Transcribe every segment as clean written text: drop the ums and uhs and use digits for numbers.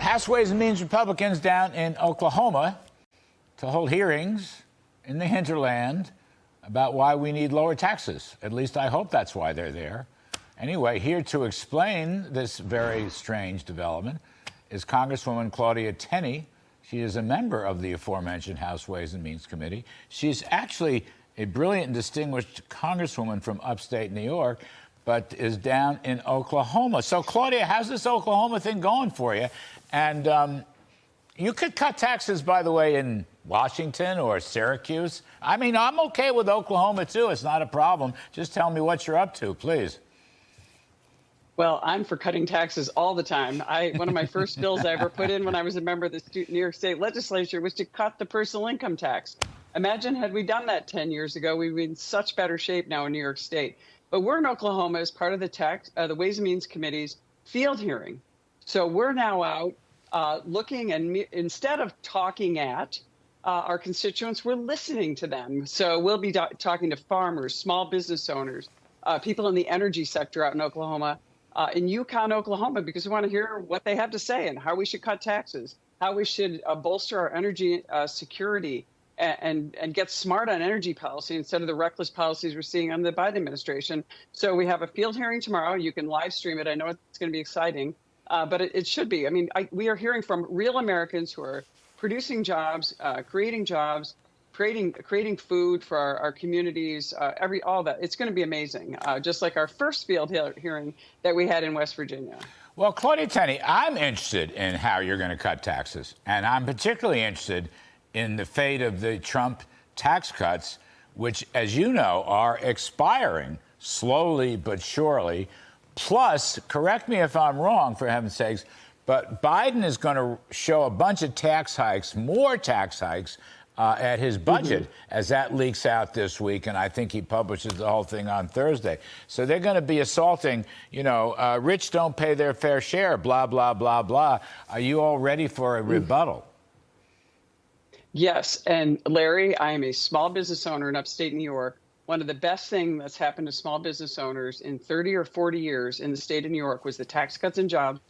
House Ways and Means Republicans down in Oklahoma to hold hearings in the hinterland about why we need lower taxes. At least I hope that's why they're there. Anyway, here to explain this very strange development is Congresswoman Claudia Tenney. She is a member of the aforementioned House Ways and Means Committee. She's actually a brilliant and distinguished congresswoman from upstate New York, but is down in Oklahoma. So, Claudia, how's this Oklahoma thing going for you? And you could cut taxes, by the way, in Washington or Syracuse. I mean, I'm okay with Oklahoma, too. It's not a problem. Just tell me what you're up to, please. Well, I'm for cutting taxes all the time. One of my first bills I ever put in when I was a member of the New York State Legislature was to cut the personal income tax. Imagine had we done that 10 years ago, we'd be in such better shape now in New York State. But we're in Oklahoma as part of the Ways and Means Committee's field hearing. So we're now out looking, and instead of talking at our constituents, we're listening to them. So we'll be talking to farmers, small business owners, people in the energy sector out in Oklahoma, in Yukon, Oklahoma, because we want to hear what they have to say and how we should cut taxes, how we should bolster our energy security, and get smart on energy policy instead of the reckless policies we're seeing on the Biden administration. So we have a field hearing tomorrow. You can live stream it. I know it's going to be exciting, but it should be. I mean, we are hearing from real Americans who are producing jobs, creating food for our communities, all that. It's going to be amazing, just like our first field hearing that we had in West Virginia. Well, Claudia Tenney, I'm interested in how you're going to cut taxes, and I'm particularly interested in the fate of the Trump tax cuts, which, as you know, are expiring slowly but surely. Plus, correct me if I'm wrong, for heaven's sakes, but Biden is going to show a bunch of tax hikes, more tax hikes, at his budget as that leaks out this week, and I think he publishes the whole thing on Thursday. So they're going to be assaulting, rich don't pay their fair share, blah, blah, blah, blah. Are you all ready for a rebuttal? Yes, and Larry, I am a small business owner in upstate New York. One of the best things that's happened to small business owners in 30 or 40 years in the state of New York was the Tax Cuts and Jobs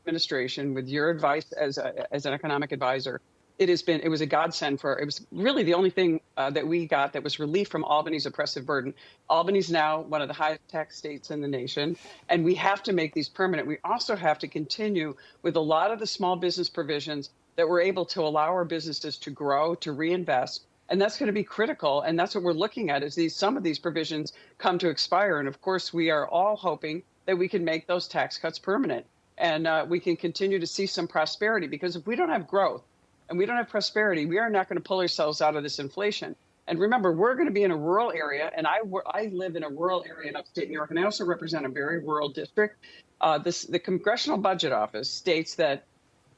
Administration, with your advice as an economic advisor. It was a godsend it was really the only thing that we got that was relief from Albany's oppressive burden. Albany's now one of the highest tax states in the nation, and we have to make these permanent. We also have to continue with a lot of the small business provisions that we're able to allow our businesses to grow, to reinvest. And that's going to be critical. And that's what we're looking at, is some of these provisions come to expire. And of course, we are all hoping that we can make those tax cuts permanent, and we can continue to see some prosperity, because if we don't have growth and we don't have prosperity, we are not going to pull ourselves out of this inflation. And remember, we're going to be in a rural area, and I live in a rural area in upstate New York, and I also represent a very rural district. The Congressional Budget Office states that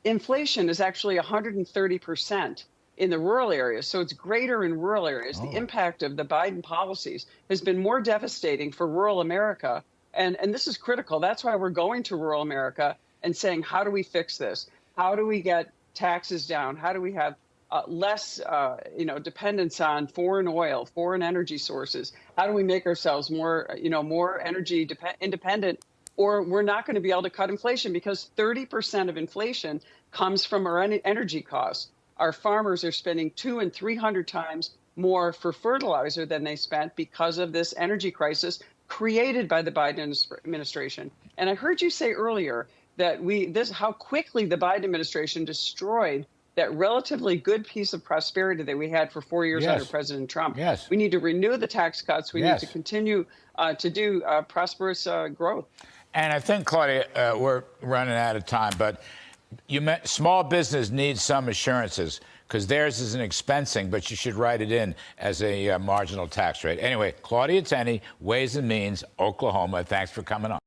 inflation is actually 130% in the rural areas. So it's greater in rural areas. The impact of the Biden policies has been more devastating for rural America. And this is critical. That's why we're going to rural America and saying, how do we fix this? How do we get taxes down? How do we have less dependence on foreign oil, foreign energy sources? How do we make ourselves more energy independent? Or we're not going to be able to cut inflation, because 30% of inflation comes from our energy costs. Our farmers are spending 200 and 300 times more for fertilizer than they spent because of this energy crisis created by the Biden administration. And I heard you say earlier that how quickly the Biden administration destroyed that relatively good piece of prosperity that we had for 4 years under President Trump. Yes. We need to renew the tax cuts. We need to continue to do prosperous growth. And I think, Claudia, we're running out of time, but you meant small business needs some assurances, because theirs is an expensing, but you should write it in as a marginal tax rate. Anyway, Claudia Tenney, Ways and Means, Oklahoma, thanks for coming on.